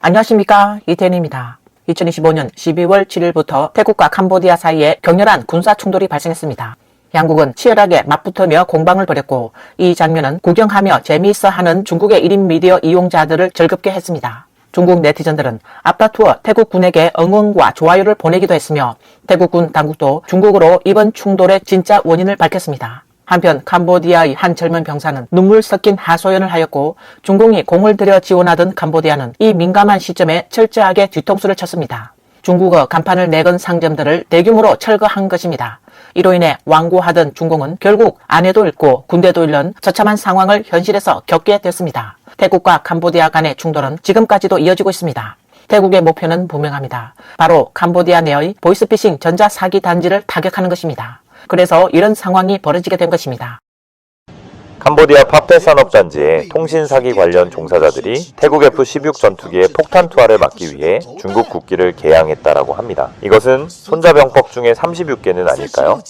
안녕하십니까, 이태현입니다. 2025년 12월 7일부터 태국과 캄보디아 사이에 격렬한 군사 충돌이 발생했습니다. 양국은 치열하게 맞붙으며 공방을 벌였고 이 장면은 구경하며 재미있어하는 중국의 1인 미디어 이용자들을 즐겁게 했습니다. 중국 네티즌들은 앞다투어 태국군에게 응원과 좋아요를 보내기도 했으며 태국군 당국도 중국으로 이번 충돌의 진짜 원인을 밝혔습니다. 한편 캄보디아의 한 젊은 병사는 눈물 섞인 하소연을 하였고 중공이 공을 들여 지원하던 캄보디아는 이 민감한 시점에 철저하게 뒤통수를 쳤습니다. 중국어 간판을 내건 상점들을 대규모로 철거한 것입니다. 이로 인해 완고하던 중공은 결국 아내도 잃고 군대도 잃는 처참한 상황을 현실에서 겪게 됐습니다. 태국과 캄보디아 간의 충돌은 지금까지도 이어지고 있습니다. 태국의 목표는 분명합니다. 바로 캄보디아 내의 보이스피싱 전자사기 단지를 타격하는 것입니다. 그래서 이런 상황이 벌어지게 된 것입니다. 캄보디아 파페산업단지의 통신사기 관련 종사자들이 태국 F-16 전투기의 폭탄 투하를 막기 위해 중국 국기를 개양했다라고 합니다. 이것은 손자병법 중에 36개는 아닐까요?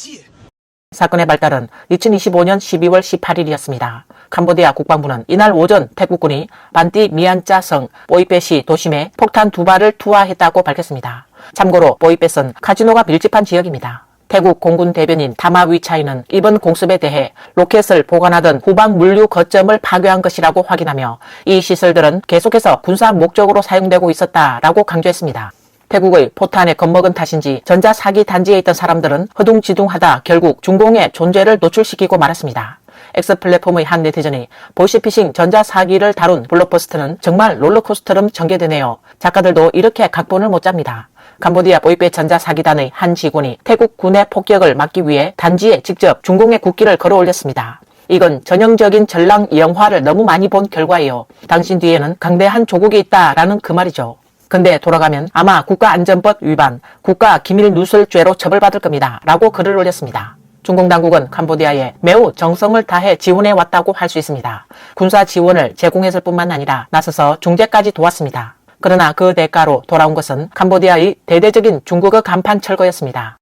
사건의 발달은 2025년 12월 18일이었습니다. 캄보디아 국방부는 이날 오전 태국군이 반띠 미안자성 보이펫시 도심에 폭탄 2발을 투하했다고 밝혔습니다. 참고로 보이펫은 카지노가 밀집한 지역입니다. 태국 공군 대변인 타마위차이는 이번 공습에 대해 로켓을 보관하던 후방 물류 거점을 파괴한 것이라고 확인하며 이 시설들은 계속해서 군사 목적으로 사용되고 있었다라고 강조했습니다. 태국의 포탄에 겁먹은 탓인지 전자사기 단지에 있던 사람들은 허둥지둥하다 결국 중공의 존재를 노출시키고 말았습니다. X플랫폼의 한 네티즌이 보이스피싱 전자사기를 다룬 블록포스트는 정말 롤러코스터처럼 전개되네요. 작가들도 이렇게 각본을 못 짭니다. 캄보디아 보이펫 전자사기단의 한 직원이 태국 군의 폭격을 막기 위해 단지에 직접 중공의 국기를 걸어 올렸습니다. 이건 전형적인 전랑 영화를 너무 많이 본 결과예요. 당신 뒤에는 강대한 조국이 있다라는 그 말이죠. 근데 돌아가면 아마 국가안전법 위반, 국가기밀누설죄로 처벌받을 겁니다. 라고 글을 올렸습니다. 중공 당국은 캄보디아에 매우 정성을 다해 지원해 왔다고 할 수 있습니다. 군사 지원을 제공했을 뿐만 아니라 나서서 중재까지 도왔습니다. 그러나 그 대가로 돌아온 것은 캄보디아의 대대적인 중국어 간판 철거였습니다.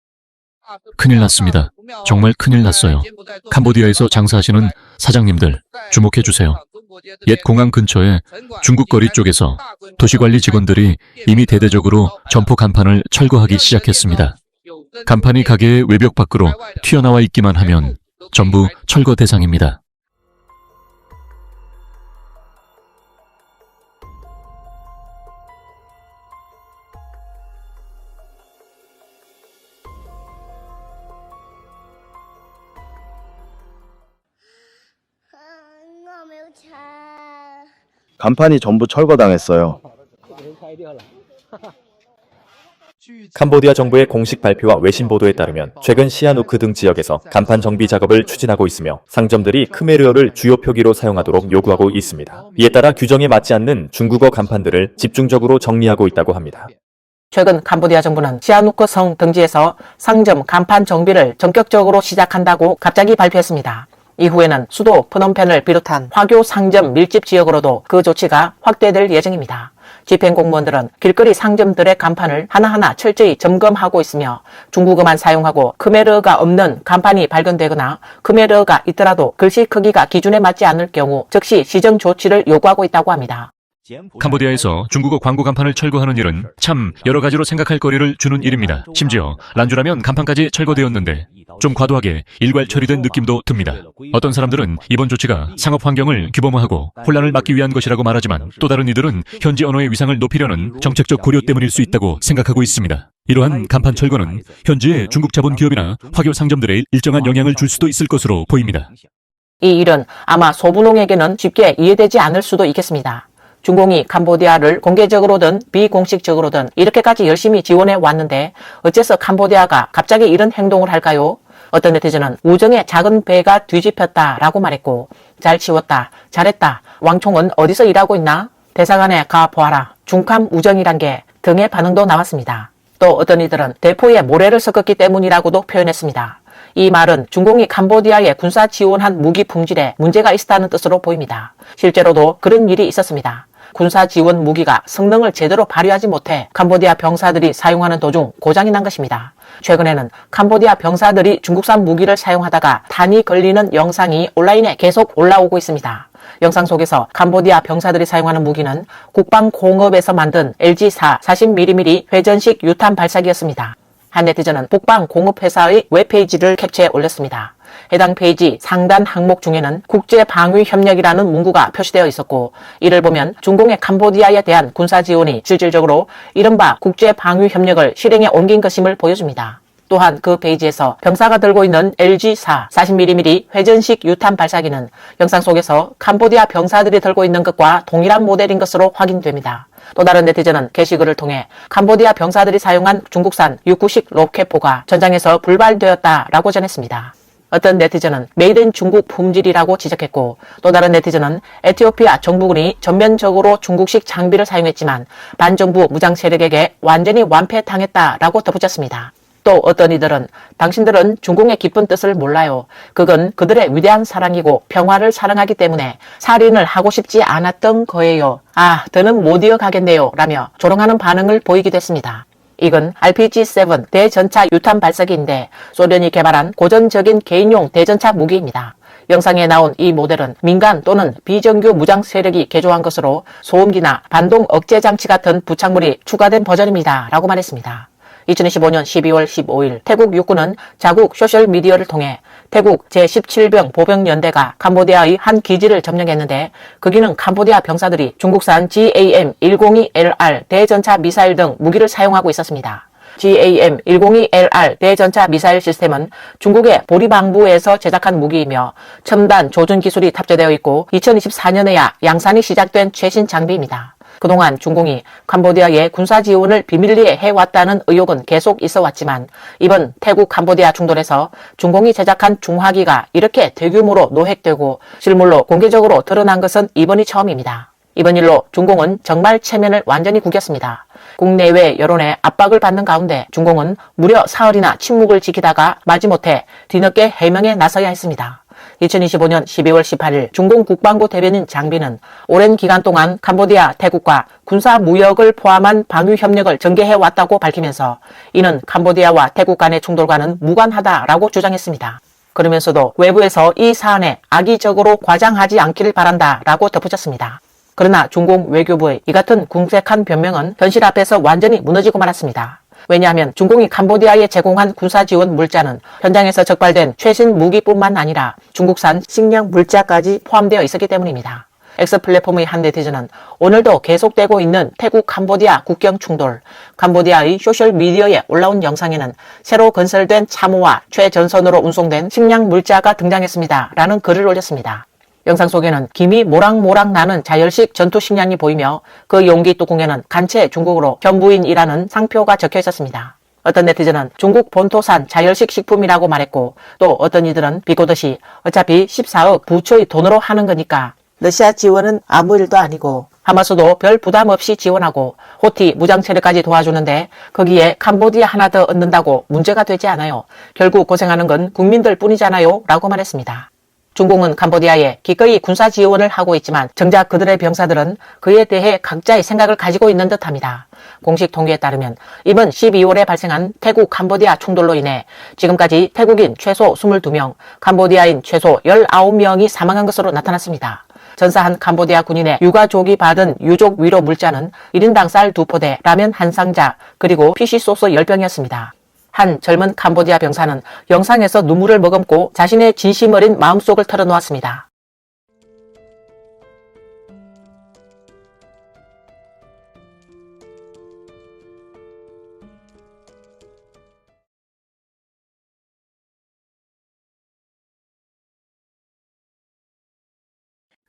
큰일 났습니다. 정말 큰일 났어요. 캄보디아에서 장사하시는 사장님들 주목해 주세요. 옛 공항 근처에 중국 거리 쪽에서 도시관리 직원들이 이미 대대적으로 점포 간판을 철거하기 시작했습니다. 간판이 가게의 외벽 밖으로 튀어나와 있기만 하면 전부 철거 대상입니다. 간판이 전부 철거당했어요. 캄보디아 정부의 공식 발표와 외신 보도에 따르면 최근 시아누크 등 지역에서 간판 정비 작업을 추진하고 있으며 상점들이 크메르어를 주요 표기로 사용하도록 요구하고 있습니다. 이에 따라 규정에 맞지 않는 중국어 간판들을 집중적으로 정리하고 있다고 합니다. 최근 캄보디아 정부는 시아누크 성 등지에서 상점 간판 정비를 전격적으로 시작한다고 갑자기 발표했습니다. 이후에는 수도 프놈펜을 비롯한 화교 상점 밀집 지역으로도 그 조치가 확대될 예정입니다. 집행공무원들은 길거리 상점들의 간판을 하나하나 철저히 점검하고 있으며 중국어만 사용하고 크메르어가 없는 간판이 발견되거나 크메르어가 있더라도 글씨 크기가 기준에 맞지 않을 경우 즉시 시정 조치를 요구하고 있다고 합니다. 캄보디아에서 중국어 광고 간판을 철거하는 일은 참 여러 가지로 생각할 거리를 주는 일입니다. 심지어 란주라면 간판까지 철거되었는데 좀 과도하게 일괄 처리된 느낌도 듭니다. 어떤 사람들은 이번 조치가 상업 환경을 규범화하고 혼란을 막기 위한 것이라고 말하지만 또 다른 이들은 현지 언어의 위상을 높이려는 정책적 고려 때문일 수 있다고 생각하고 있습니다. 이러한 간판 철거는 현지의 중국 자본 기업이나 화교 상점들에 일정한 영향을 줄 수도 있을 것으로 보입니다. 이 일은 아마 소분홍에게는 쉽게 이해되지 않을 수도 있겠습니다. 중공이 캄보디아를 공개적으로든 비공식적으로든 이렇게까지 열심히 지원해 왔는데 어째서 캄보디아가 갑자기 이런 행동을 할까요? 어떤 네티즌은 우정의 작은 배가 뒤집혔다라고 말했고 잘 치웠다, 잘했다, 왕총은 어디서 일하고 있나? 대사관에 가보아라, 중캄 우정이란 게 등의 반응도 나왔습니다. 또 어떤 이들은 대포에 모래를 섞었기 때문이라고도 표현했습니다. 이 말은 중공이 캄보디아에 군사 지원한 무기 품질에 문제가 있었다는 뜻으로 보입니다. 실제로도 그런 일이 있었습니다. 군사 지원 무기가 성능을 제대로 발휘하지 못해 캄보디아 병사들이 사용하는 도중 고장이 난 것입니다. 최근에는 캄보디아 병사들이 중국산 무기를 사용하다가 탄이 걸리는 영상이 온라인에 계속 올라오고 있습니다. 영상 속에서 캄보디아 병사들이 사용하는 무기는 국방공업에서 만든 LG4 40mm 회전식 유탄 발사기였습니다. 한 네티즌은 국방공업회사의 웹페이지를 캡처해 올렸습니다. 해당 페이지 상단 항목 중에는 국제방위협력이라는 문구가 표시되어 있었고, 이를 보면 중공의 캄보디아에 대한 군사 지원이 실질적으로 이른바 국제방위협력을 실행에 옮긴 것임을 보여줍니다. 또한 그 페이지에서 병사가 들고 있는 LG4 40mm 회전식 유탄 발사기는 영상 속에서 캄보디아 병사들이 들고 있는 것과 동일한 모델인 것으로 확인됩니다. 또 다른 네티즌은 게시글을 통해 캄보디아 병사들이 사용한 중국산 육구식 로켓포가 전장에서 불발되었다라고 전했습니다. 어떤 네티즌은 메이드 인 중국 품질이라고 지적했고, 또 다른 네티즌은 에티오피아 정부군이 전면적으로 중국식 장비를 사용했지만 반정부 무장 세력에게 완전히 완패당했다라고 덧붙였습니다. 또 어떤 이들은 당신들은 중공의 깊은 뜻을 몰라요. 그건 그들의 위대한 사랑이고 평화를 사랑하기 때문에 살인을 하고 싶지 않았던 거예요. 아, 더는 못 이어가겠네요. 라며 조롱하는 반응을 보이기도 했습니다. 이건 RPG-7 대전차 유탄 발사기인데 소련이 개발한 고전적인 개인용 대전차 무기입니다. 영상에 나온 이 모델은 민간 또는 비정규 무장 세력이 개조한 것으로 소음기나 반동 억제 장치 같은 부착물이 추가된 버전입니다. 라고 말했습니다. 2025년 12월 15일 태국 육군은 자국 소셜미디어를 통해 태국 제17병 보병연대가 캄보디아의 한 기지를 점령했는데, 거기는 캄보디아 병사들이 중국산 GAM-102LR 대전차 미사일 등 무기를 사용하고 있었습니다. GAM-102LR 대전차 미사일 시스템은 중국의 보리방부에서 제작한 무기이며 첨단 조준 기술이 탑재되어 있고 2024년에야 양산이 시작된 최신 장비입니다. 그동안 중공이 캄보디아에 군사 지원을 비밀리에 해왔다는 의혹은 계속 있어 왔지만, 이번 태국 캄보디아 충돌에서 중공이 제작한 중화기가 이렇게 대규모로 노획되고 실물로 공개적으로 드러난 것은 이번이 처음입니다. 이번 일로 중공은 정말 체면을 완전히 구겼습니다. 국내외 여론의 압박을 받는 가운데 중공은 무려 사흘이나 침묵을 지키다가 마지못해 뒤늦게 해명에 나서야 했습니다. 2025년 12월 18일 중공 국방부 대변인 장비는 오랜 기간 동안 캄보디아, 태국과 군사 무역을 포함한 방위 협력을 전개해왔다고 밝히면서 이는 캄보디아와 태국 간의 충돌과는 무관하다라고 주장했습니다. 그러면서도 외부에서 이 사안에 악의적으로 과장하지 않기를 바란다라고 덧붙였습니다. 그러나 중공 외교부의 이 같은 궁색한 변명은 현실 앞에서 완전히 무너지고 말았습니다. 왜냐하면 중공이 캄보디아에 제공한 군사지원 물자는 현장에서 적발된 최신 무기뿐만 아니라 중국산 식량 물자까지 포함되어 있었기 때문입니다. X 플랫폼의 한 네티즌은 오늘도 계속되고 있는 태국 캄보디아 국경 충돌, 캄보디아의 소셜미디어에 올라온 영상에는 새로 건설된 참호와 최전선으로 운송된 식량 물자가 등장했습니다. 라는 글을 올렸습니다. 영상 속에는 김이 모락모락 나는 자열식 전투 식량이 보이며 그 용기 뚜껑에는 간체 중국어로 현부인이라는 상표가 적혀 있었습니다. 어떤 네티즌은 중국 본토산 자열식 식품이라고 말했고, 또 어떤 이들은 비꼬듯이 어차피 14억 부처의 돈으로 하는 거니까 러시아 지원은 아무 일도 아니고 하마스도 별 부담 없이 지원하고 호티 무장 체력까지 도와주는데 거기에 캄보디아 하나 더 얻는다고 문제가 되지 않아요. 결국 고생하는 건 국민들 뿐이잖아요. 라고 말했습니다. 중공은 캄보디아에 기꺼이 군사 지원을 하고 있지만 정작 그들의 병사들은 그에 대해 각자의 생각을 가지고 있는 듯합니다. 공식 통계에 따르면 이번 12월에 발생한 태국 캄보디아 충돌로 인해 지금까지 태국인 최소 22명, 캄보디아인 최소 19명이 사망한 것으로 나타났습니다. 전사한 캄보디아 군인의 유가족이 받은 유족 위로 물자는 1인당 쌀 2포대, 라면 한 상자, 그리고 피시소스 10병이었습니다. 한 젊은 캄보디아 병사는 영상에서 눈물을 머금고 자신의 진심 어린 마음속을 털어놓았습니다.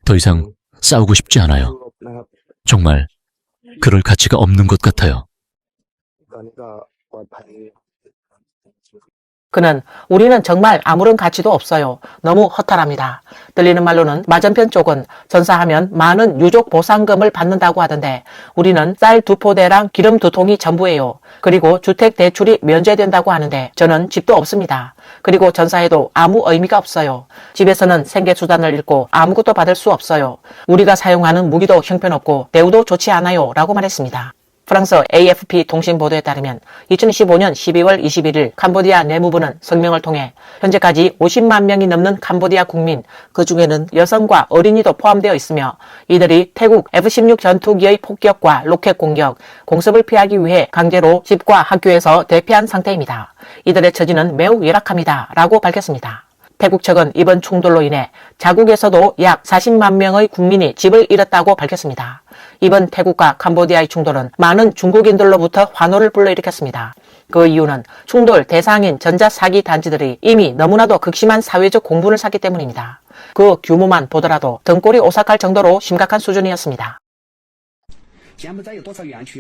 더 이상 싸우고 싶지 않아요. 정말 그럴 가치가 없는 것 같아요. 그는 우리는 정말 아무런 가치도 없어요. 너무 허탈합니다. 들리는 말로는 맞은편 쪽은 전사하면 많은 유족 보상금을 받는다고 하던데 우리는 쌀 2포대랑 기름 2통이 전부예요. 그리고 주택 대출이 면제된다고 하는데 저는 집도 없습니다. 그리고 전사해도 아무 의미가 없어요. 집에서는 생계수단을 잃고 아무것도 받을 수 없어요. 우리가 사용하는 무기도 형편없고 대우도 좋지 않아요. 라고 말했습니다. 프랑스 AFP 통신 보도에 따르면 2015년 12월 21일 캄보디아 내무부는 성명을 통해 현재까지 50만 명이 넘는 캄보디아 국민, 그 중에는 여성과 어린이도 포함되어 있으며 이들이 태국 F-16 전투기의 폭격과 로켓 공격, 공습을 피하기 위해 강제로 집과 학교에서 대피한 상태입니다. 이들의 처지는 매우 열악합니다. 라고 밝혔습니다. 태국 측은 이번 충돌로 인해 자국에서도 약 40만 명의 국민이 집을 잃었다고 밝혔습니다. 이번 태국과 캄보디아의 충돌은 많은 중국인들로부터 환호를 불러일으켰습니다. 그 이유는 충돌 대상인 전자사기 단지들이 이미 너무나도 극심한 사회적 공분을 샀기 때문입니다. 그 규모만 보더라도 등골이 오싹할 정도로 심각한 수준이었습니다.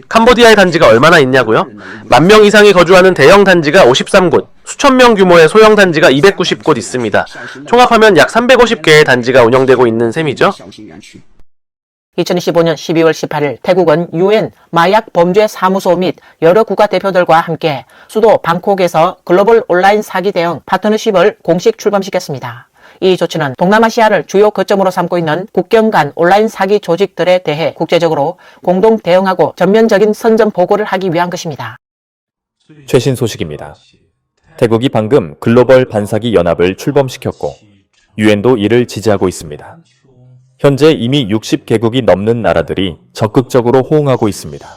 캄보디아의 단지가 얼마나 있냐고요? 10,000명 이상이 거주하는 대형 단지가 53곳, 수천 명 규모의 소형 단지가 290곳 있습니다. 총합하면 약 350개의 단지가 운영되고 있는 셈이죠. 2015년 12월 18일 태국은 UN 마약 범죄 사무소 및 여러 국가 대표들과 함께 수도 방콕에서 글로벌 온라인 사기 대응 파트너십을 공식 출범시켰습니다. 이 조치는 동남아시아를 주요 거점으로 삼고 있는 국경 간 온라인 사기 조직들에 대해 국제적으로 공동 대응하고 전면적인 선전 보고를 하기 위한 것입니다. 최신 소식입니다. 태국이 방금 글로벌 반사기 연합을 출범시켰고 유엔도 이를 지지하고 있습니다. 현재 이미 60개국이 넘는 나라들이 적극적으로 호응하고 있습니다.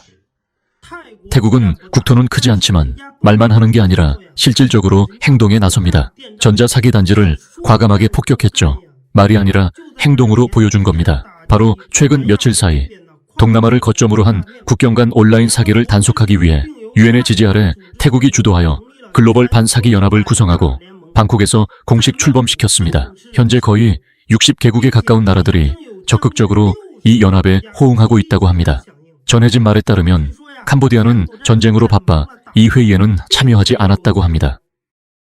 태국은 국토는 크지 않지만 말만 하는 게 아니라 실질적으로 행동에 나섭니다. 전자사기 단지를 과감하게 폭격했죠. 말이 아니라 행동으로 보여준 겁니다. 바로 최근 며칠 사이 동남아를 거점으로 한 국경 간 온라인 사기를 단속하기 위해 유엔의 지지 아래 태국이 주도하여 글로벌 반사기 연합을 구성하고 방콕에서 공식 출범시켰습니다. 현재 거의 60개국에 가까운 나라들이 적극적으로 이 연합에 호응하고 있다고 합니다. 전해진 말에 따르면 캄보디아는 전쟁으로 바빠 이 회의에는 참여하지 않았다고 합니다.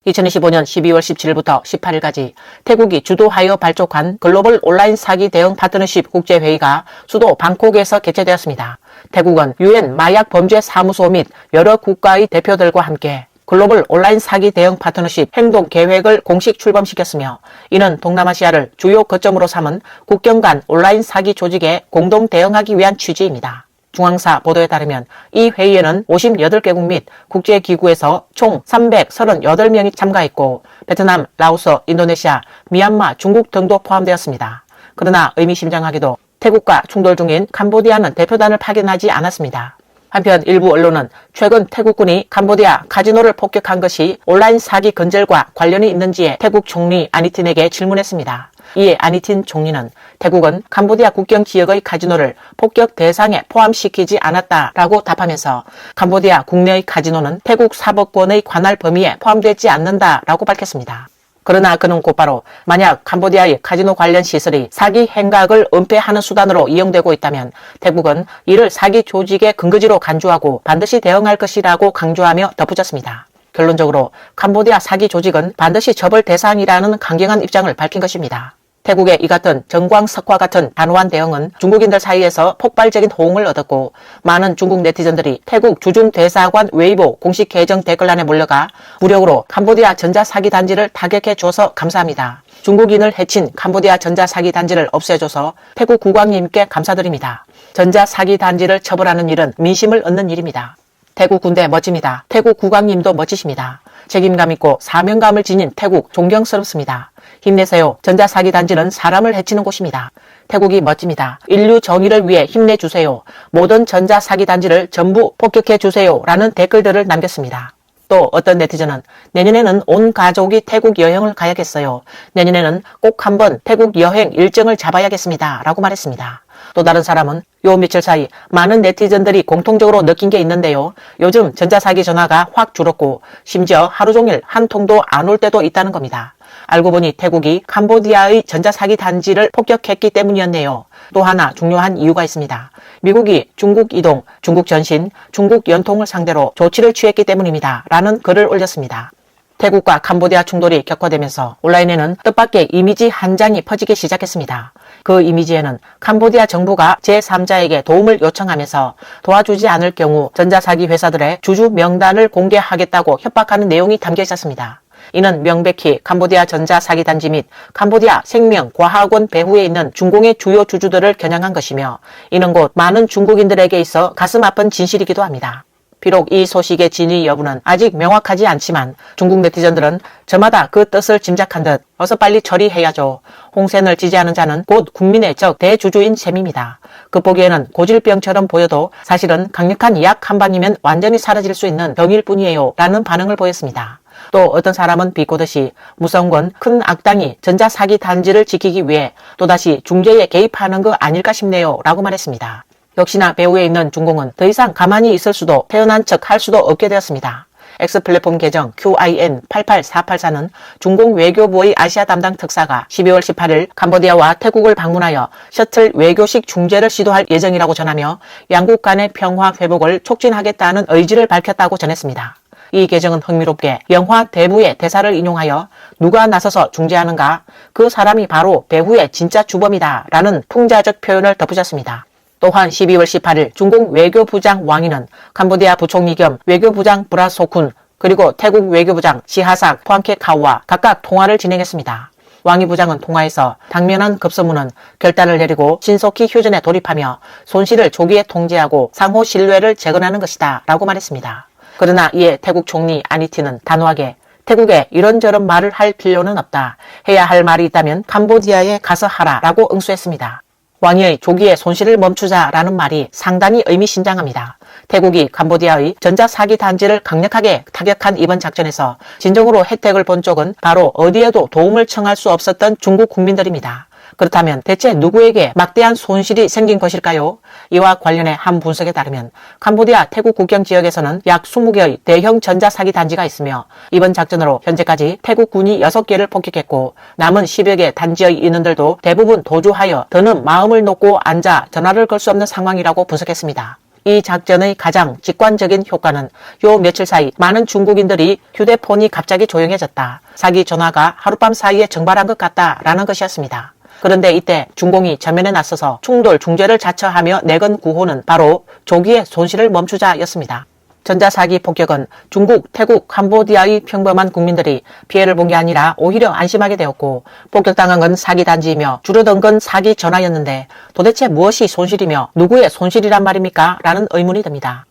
2025년 12월 17일부터 18일까지 태국이 주도하여 발족한 글로벌 온라인 사기 대응 파트너십 국제회의가 수도 방콕에서 개최되었습니다. 태국은 UN 마약 범죄 사무소 및 여러 국가의 대표들과 함께 글로벌 온라인 사기 대응 파트너십 행동 계획을 공식 출범시켰으며 이는 동남아시아를 주요 거점으로 삼은 국경 간 온라인 사기 조직에 공동 대응하기 위한 취지입니다. 중앙사 보도에 따르면 이 회의에는 58개국 및 국제기구에서 총 338명이 참가했고 베트남, 라오스, 인도네시아, 미얀마, 중국 등도 포함되었습니다. 그러나 의미심장하게도 태국과 충돌 중인 캄보디아는 대표단을 파견하지 않았습니다. 한편 일부 언론은 최근 태국군이 캄보디아 카지노를 폭격한 것이 온라인 사기 근절과 관련이 있는지에 태국 총리 아니틴에게 질문했습니다. 이에 아니틴 총리는 태국은 캄보디아 국경 지역의 카지노를 폭격 대상에 포함시키지 않았다라고 답하면서 캄보디아 국내의 카지노는 태국 사법권의 관할 범위에 포함되지 않는다라고 밝혔습니다. 그러나 그는 곧바로 만약 캄보디아의 카지노 관련 시설이 사기 행각을 은폐하는 수단으로 이용되고 있다면 태국은 이를 사기 조직의 근거지로 간주하고 반드시 대응할 것이라고 강조하며 덧붙였습니다. 결론적으로 캄보디아 사기 조직은 반드시 처벌 대상이라는 강경한 입장을 밝힌 것입니다. 태국의 이 같은 정광석화 같은 단호한 대응은 중국인들 사이에서 폭발적인 호응을 얻었고 많은 중국 네티즌들이 태국 주중대사관 웨이보 공식 계정 댓글란에 몰려가 무력으로 캄보디아 전자사기 단지를 타격해 줘서 감사합니다. 중국인을 해친 캄보디아 전자사기 단지를 없애줘서 태국 국왕님께 감사드립니다. 전자사기 단지를 처벌하는 일은 민심을 얻는 일입니다. 태국 군대 멋집니다. 태국 국왕님도 멋지십니다. 책임감 있고 사명감을 지닌 태국 존경스럽습니다. 힘내세요. 전자사기 단지는 사람을 해치는 곳입니다. 태국이 멋집니다. 인류 정의를 위해 힘내주세요. 모든 전자사기 단지를 전부 폭격해주세요. 라는 댓글들을 남겼습니다. 또 어떤 네티즌은 내년에는 온 가족이 태국 여행을 가야겠어요. 내년에는 꼭 한번 태국 여행 일정을 잡아야겠습니다. 라고 말했습니다. 또 다른 사람은 요 며칠 사이 많은 네티즌들이 공통적으로 느낀 게 있는데요. 요즘 전자사기 전화가 확 줄었고 심지어 하루 종일 한 통도 안 올 때도 있다는 겁니다. 알고 보니 태국이 캄보디아의 전자사기 단지를 폭격했기 때문이었네요. 또 하나 중요한 이유가 있습니다. 미국이 중국 이동, 중국 전신, 중국 연통을 상대로 조치를 취했기 때문입니다. 라는 글을 올렸습니다. 태국과 캄보디아 충돌이 격화되면서 온라인에는 뜻밖의 이미지 한 장이 퍼지기 시작했습니다. 그 이미지에는 캄보디아 정부가 제3자에게 도움을 요청하면서 도와주지 않을 경우 전자사기 회사들의 주주 명단을 공개하겠다고 협박하는 내용이 담겨 있었습니다. 이는 명백히 캄보디아 전자 사기 단지 및 캄보디아 생명과학원 배후에 있는 중공의 주요 주주들을 겨냥한 것이며 이는 곧 많은 중국인들에게 있어 가슴 아픈 진실이기도 합니다. 비록 이 소식의 진위 여부는 아직 명확하지 않지만 중국 네티즌들은 저마다 그 뜻을 짐작한 듯 어서 빨리 처리해야죠. 홍센을 지지하는 자는 곧 국민의 적 대주주인 셈입니다. 겉보기에는 고질병처럼 보여도 사실은 강력한 약 한 방이면 완전히 사라질 수 있는 병일 뿐이에요 라는 반응을 보였습니다. 또 어떤 사람은 비꼬듯이 무서운 건 큰 악당이 전자사기 단지를 지키기 위해 또다시 중재에 개입하는 거 아닐까 싶네요 라고 말했습니다. 역시나 배후에 있는 중공은 더 이상 가만히 있을 수도 태어난 척 할 수도 없게 되었습니다. X플랫폼 계정 QIN88484는 중공 외교부의 아시아 담당 특사가 12월 18일 캄보디아와 태국을 방문하여 셔틀 외교식 중재를 시도할 예정이라고 전하며 양국 간의 평화 회복을 촉진하겠다는 의지를 밝혔다고 전했습니다. 이 계정은 흥미롭게 영화 대부의 대사를 인용하여 누가 나서서 중재하는가? 그 사람이 바로 배후의 진짜 주범이다 라는 풍자적 표현을 덧붙였습니다. 또한 12월 18일 중국 외교부장 왕이는 캄보디아 부총리 겸 외교부장 브라소쿤 그리고 태국 외교부장 시하삭 포안케카우와 각각 통화를 진행했습니다. 왕이 부장은 통화에서 당면한 급선무는 결단을 내리고 신속히 휴전에 돌입하며 손실을 조기에 통제하고 상호 신뢰를 재건하는 것이다 라고 말했습니다. 그러나 이에 태국 총리 아니티는 단호하게 태국에 이런저런 말을 할 필요는 없다. 해야 할 말이 있다면 캄보디아에 가서 하라 라고 응수했습니다. 왕의 조기에 손실을 멈추자라는 말이 상당히 의미심장합니다. 태국이 캄보디아의 전자사기 단지를 강력하게 타격한 이번 작전에서 진정으로 혜택을 본 쪽은 바로 어디에도 도움을 청할 수 없었던 중국 국민들입니다. 그렇다면 대체 누구에게 막대한 손실이 생긴 것일까요? 이와 관련해 한 분석에 따르면 캄보디아 태국 국경 지역에서는 약 20개의 대형 전자사기 단지가 있으며 이번 작전으로 현재까지 태국 군이 6개를 폭격했고 남은 10여 개 단지의 인원들도 대부분 도주하여 더는 마음을 놓고 앉아 전화를 걸 수 없는 상황이라고 분석했습니다. 이 작전의 가장 직관적인 효과는 요 며칠 사이 많은 중국인들이 휴대폰이 갑자기 조용해졌다. 사기 전화가 하룻밤 사이에 증발한 것 같다라는 것이었습니다. 그런데 이때 중공이 전면에 나서서 충돌 중재를 자처하며 내건 구호는 바로 조기에 손실을 멈추자였습니다. 전자사기 폭격은 중국, 태국, 캄보디아의 평범한 국민들이 피해를 본 게 아니라 오히려 안심하게 되었고 폭격당한 건 사기 단지이며 줄어든 건 사기 전화였는데 도대체 무엇이 손실이며 누구의 손실이란 말입니까? 라는 의문이 듭니다.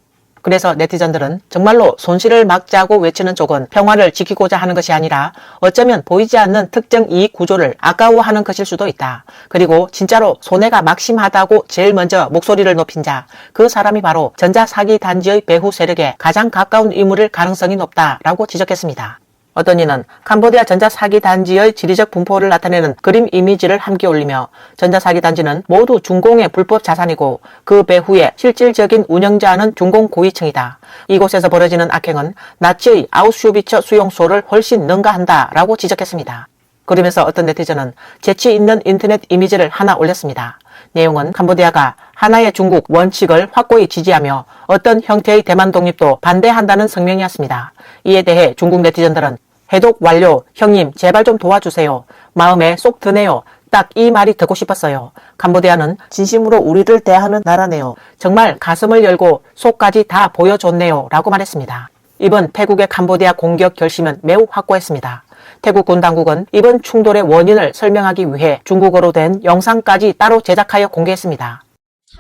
그래서 네티즌들은 정말로 손실을 막자고 외치는 쪽은 평화를 지키고자 하는 것이 아니라 어쩌면 보이지 않는 특정 이익 구조를 아까워하는 것일 수도 있다. 그리고 진짜로 손해가 막심하다고 제일 먼저 목소리를 높인 자, 그 사람이 바로 전자사기 단지의 배후 세력에 가장 가까운 인물일 가능성이 높다라고 지적했습니다. 어떤 이는 캄보디아 전자사기 단지의 지리적 분포를 나타내는 그림 이미지를 함께 올리며 전자사기 단지는 모두 중공의 불법 자산이고 그 배후에 실질적인 운영자는 중공 고위층이다. 이곳에서 벌어지는 악행은 나치의 아우슈비처 수용소를 훨씬 능가한다 라고 지적했습니다. 그러면서 어떤 네티즌은 재치 있는 인터넷 이미지를 하나 올렸습니다. 내용은 캄보디아가 하나의 중국 원칙을 확고히 지지하며 어떤 형태의 대만 독립도 반대한다는 성명이었습니다. 이에 대해 중국 네티즌들은 해독 완료, 형님 제발 좀 도와주세요. 마음에 쏙 드네요. 딱 이 말이 듣고 싶었어요. 캄보디아는 진심으로 우리를 대하는 나라네요. 정말 가슴을 열고 속까지 다 보여줬네요. 라고 말했습니다. 이번 태국의 캄보디아 공격 결심은 매우 확고했습니다. 태국 군 당국은 이번 충돌의 원인을 설명하기 위해 중국어로 된 영상까지 따로 제작하여 공개했습니다.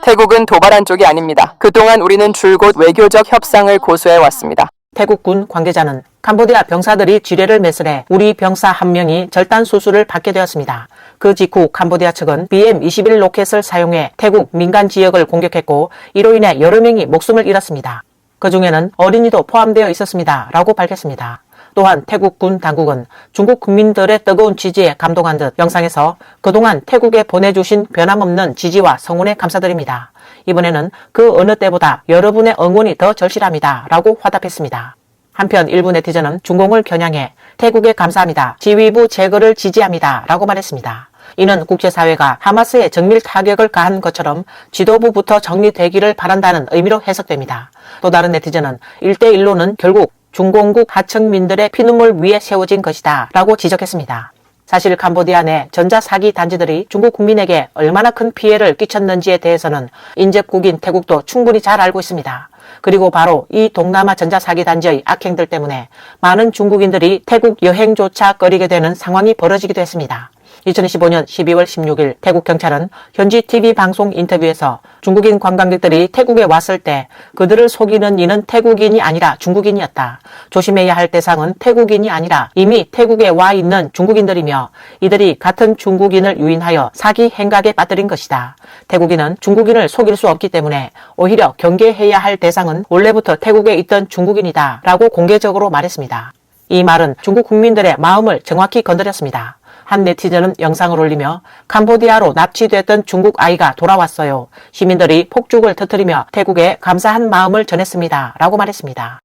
태국은 도발한 쪽이 아닙니다. 그동안 우리는 줄곧 외교적 협상을 고수해왔습니다. 태국 군 관계자는 캄보디아 병사들이 지뢰를 매설해 우리 병사 한 명이 절단 수술을 받게 되었습니다. 그 직후 캄보디아 측은 BM-21 로켓을 사용해 태국 민간 지역을 공격했고 이로 인해 여러 명이 목숨을 잃었습니다. 그 중에는 어린이도 포함되어 있었습니다. 라고 밝혔습니다. 또한 태국 군 당국은 중국 국민들의 뜨거운 지지에 감동한 듯 영상에서 그동안 태국에 보내주신 변함없는 지지와 성원에 감사드립니다. 이번에는 그 어느 때보다 여러분의 응원이 더 절실합니다. 라고 화답했습니다. 한편 일부 네티즌은 중공을 겨냥해 태국에 감사합니다. 지휘부 제거를 지지합니다. 라고 말했습니다. 이는 국제사회가 하마스에 정밀 타격을 가한 것처럼 지도부부터 정리되기를 바란다는 의미로 해석됩니다. 또 다른 네티즌은 1대1로는 결국 중공국 하층민들의 피눈물 위에 세워진 것이다 라고 지적했습니다. 사실 캄보디아 내 전자사기 단지들이 중국 국민에게 얼마나 큰 피해를 끼쳤는지에 대해서는 인접국인 태국도 충분히 잘 알고 있습니다. 그리고 바로 이 동남아 전자사기 단지의 악행들 때문에 많은 중국인들이 태국 여행조차 꺼리게 되는 상황이 벌어지기도 했습니다. 2025년 12월 16일 태국 경찰은 현지 TV 방송 인터뷰에서 중국인 관광객들이 태국에 왔을 때 그들을 속이는 이는 태국인이 아니라 중국인이었다. 조심해야 할 대상은 태국인이 아니라 이미 태국에 와 있는 중국인들이며 이들이 같은 중국인을 유인하여 사기 행각에 빠뜨린 것이다. 태국인은 중국인을 속일 수 없기 때문에 오히려 경계해야 할 대상은 원래부터 태국에 있던 중국인이다 라고 공개적으로 말했습니다. 이 말은 중국 국민들의 마음을 정확히 건드렸습니다. 한 네티즌은 영상을 올리며 캄보디아로 납치됐던 중국 아이가 돌아왔어요. 시민들이 폭죽을 터뜨리며 태국에 감사한 마음을 전했습니다. 라고 말했습니다.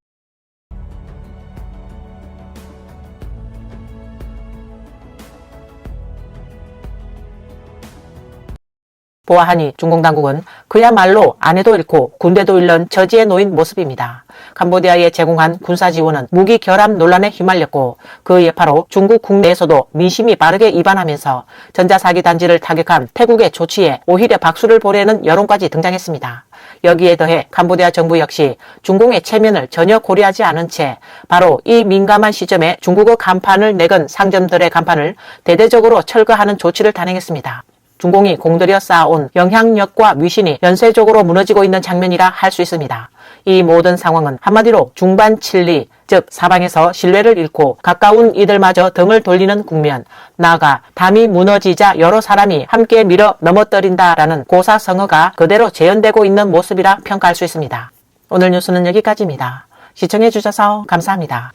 보아하니 중공 당국은 그야말로 아내도 잃고 군대도 잃는 저지에 놓인 모습입니다. 캄보디아에 제공한 군사 지원은 무기 결합 논란에 휘말렸고 그 여파로 중국 국내에서도 민심이 빠르게 이반하면서 전자사기 단지를 타격한 태국의 조치에 오히려 박수를 보내는 여론까지 등장했습니다. 여기에 더해 캄보디아 정부 역시 중공의 체면을 전혀 고려하지 않은 채 바로 이 민감한 시점에 중국어 간판을 내건 상점들의 간판을 대대적으로 철거하는 조치를 단행했습니다. 중공이 공들여 쌓아온 영향력과 위신이 연쇄적으로 무너지고 있는 장면이라 할 수 있습니다. 이 모든 상황은 한마디로 중반칠리, 즉 사방에서 신뢰를 잃고 가까운 이들마저 등을 돌리는 국면, 나아가 담이 무너지자 여러 사람이 함께 밀어 넘어뜨린다라는 고사성어가 그대로 재현되고 있는 모습이라 평가할 수 있습니다. 오늘 뉴스는 여기까지입니다. 시청해주셔서 감사합니다.